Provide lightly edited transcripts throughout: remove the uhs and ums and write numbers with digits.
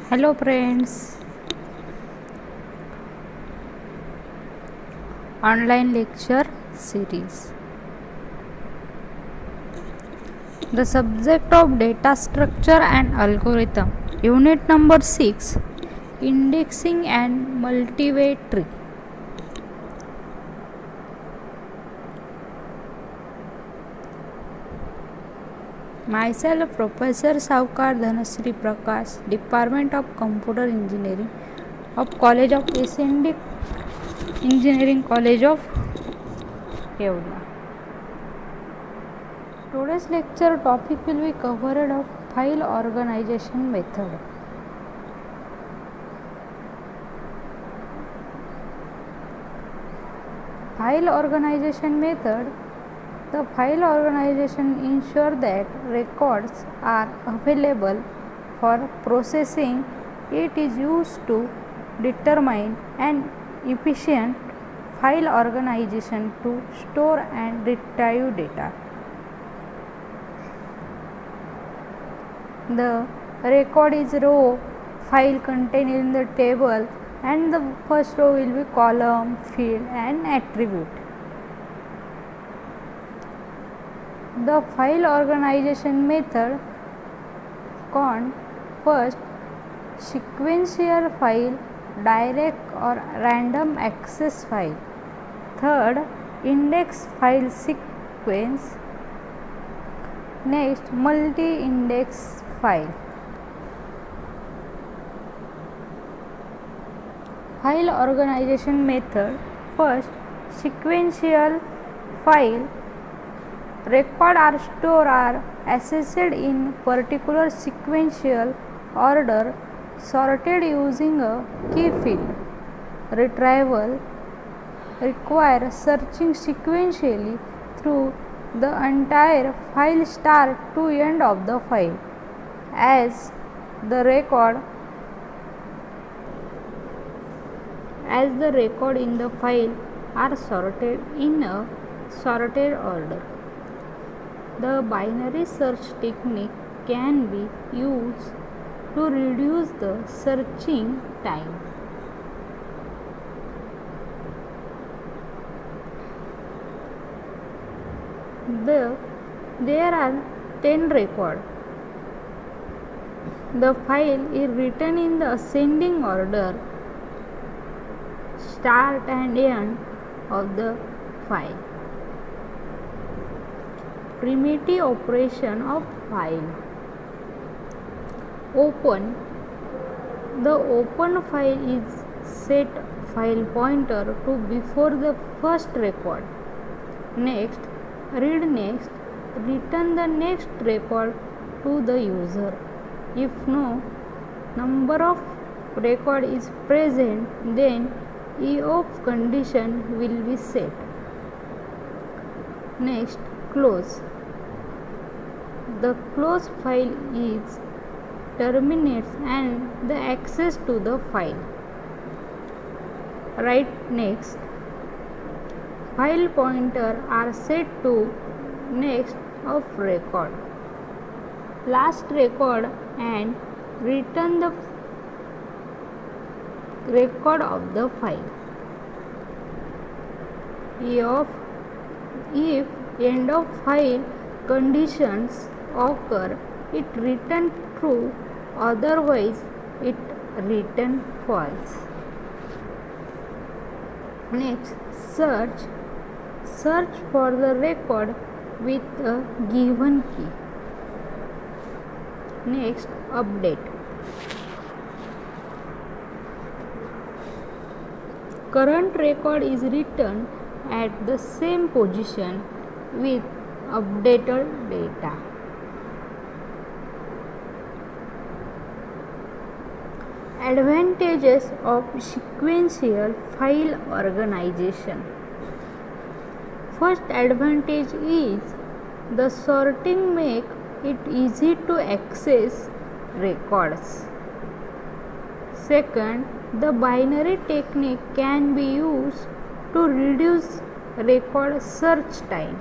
Hello friends, online lecture series. The subject of data structure and algorithm. Unit number 6, indexing and multivariate tree. Myself Professor Saukar Dhanasri Prakash, Department of Computer Engineering of College of SND Engineering College of Yavana. Today's lecture topic will be covered of file organization method. File organization method. The file organization ensures that records are available for processing. It is used to determine an efficient file organization to store and retrieve data. The record is row file contained in the table, and the first row will be column, field and attribute. The file organization method called first sequential file, direct or random access file. Third, index file sequence. Next, multi-index file. File organization method. First, sequential file. Records are stored or accessed in particular sequential order, sorted using a key field. Retrieval requires searching sequentially through the entire file start to end of the file. As the record in the file are sorted in a sorted order. The binary search technique can be used to reduce the searching time. There are 10 records. The file is written in the ascending order, start and end of the file. Primitive operation of file. Open. The open file is set file pointer to before the first record. Next, read next, return the next record to the user. If no number of record is present, then if condition will be set. Next, close. The close file is terminates and the access to the file. Write next. File pointer are set to next of record, last record and return the record of the file. If end of file conditions occur, it return true, otherwise it return false. Next, search for the record with a given key. Next, update. Current record is written at the same position with updated data. Advantages of sequential file organization. First advantage is the sorting make it easy to access records. Second, the binary technique can be used to reduce record search time.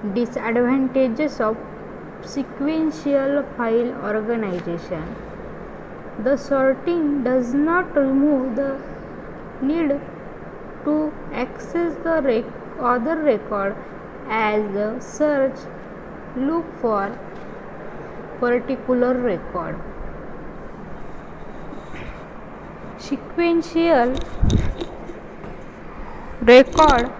Disadvantages of sequential file organization. The sorting does not remove the need to access the other record as the search look for particular record. Sequential record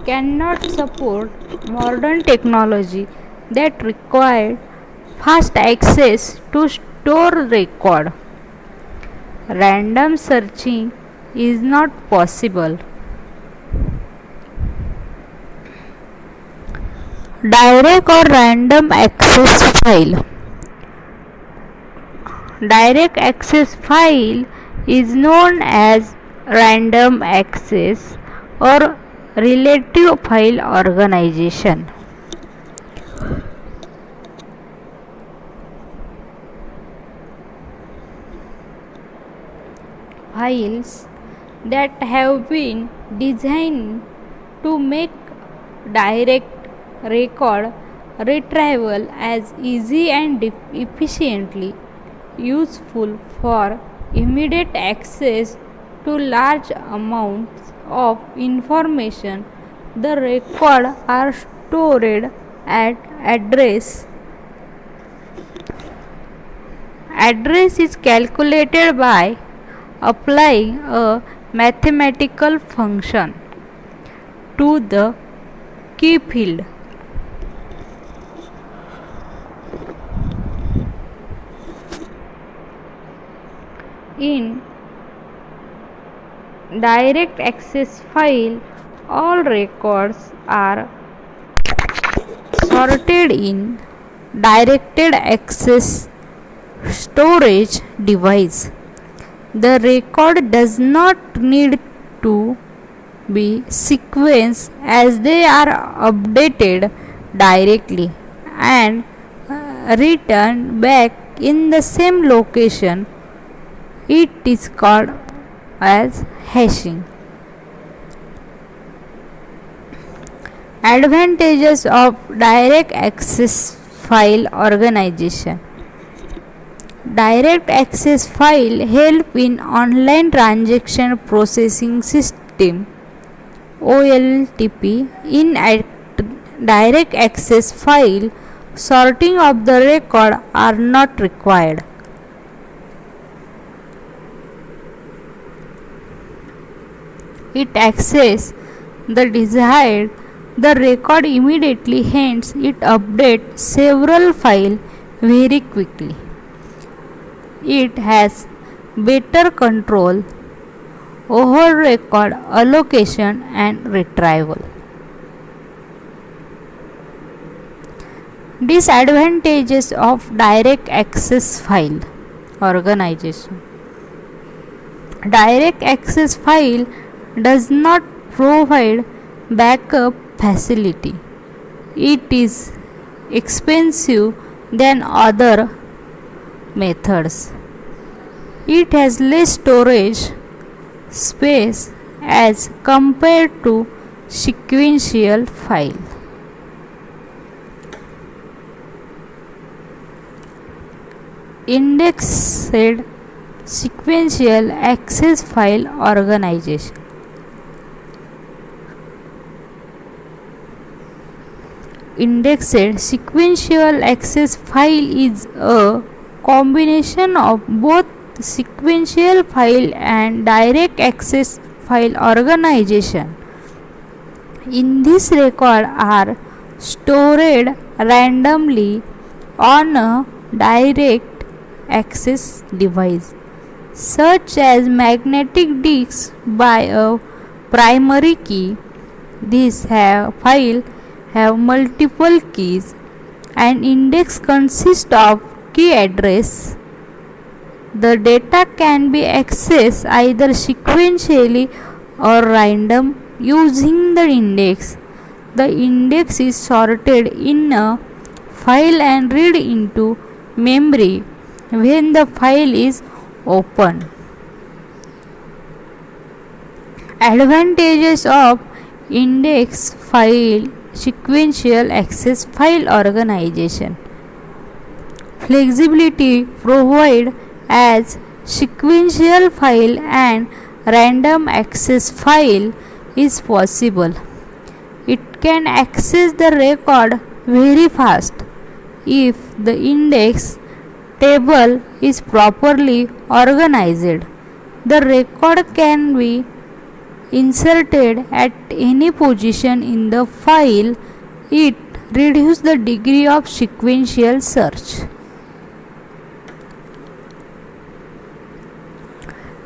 cannot support modern technology that require fast access to store record. Random searching is not possible. Direct or random access file. Direct access file is known as random access or relative file organization. Files that have been designed to make direct record retrieval as easy and efficiently useful for immediate access to large amounts of information. The records are stored at address. Address is calculated by applying a mathematical function to the key field. In direct access file, all records are sorted in directed access storage device. The record does not need to be sequenced as they are updated directly and returned back in the same location. It is called as hashing. Advantages of direct access file organization. Direct access file help in online transaction processing system OLTP. In direct access file, sorting of the record are not required. It accesses the desired the record immediately, hence it updates several files very quickly. It has better control over record allocation and retrieval. Disadvantages of direct access file organization. Direct access file does not provide backup facility. It is expensive than other methods. It has less storage space as compared to sequential file. Indexed sequential access file organization. Indexed sequential access file is a combination of both sequential file and direct access file organization. In this, records are stored randomly on a direct access device, such as magnetic disks, by a primary key. These files have multiple keys. An index consists of key address. The data can be accessed either sequentially or random using the index. The index is sorted in a file and read into memory when the file is opened. Advantages of index file sequential access file organization. Flexibility provided as sequential file and random access file is possible. It can access the record very fast if the index table is properly organized. The record can be inserted at any position in the file. It reduces the degree of sequential search.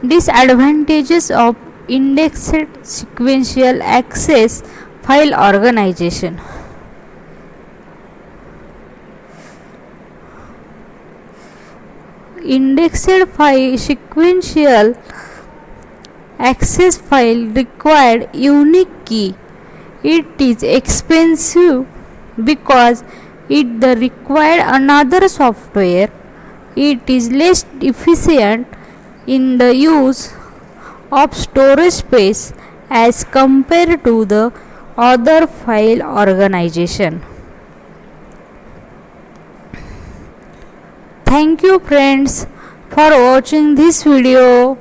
Disadvantages of indexed sequential access file organization. Indexed file sequential access file required unique key. It is expensive because it required another software. It is less efficient in the use of storage space as compared to the other file organization. Thank you friends for watching this video.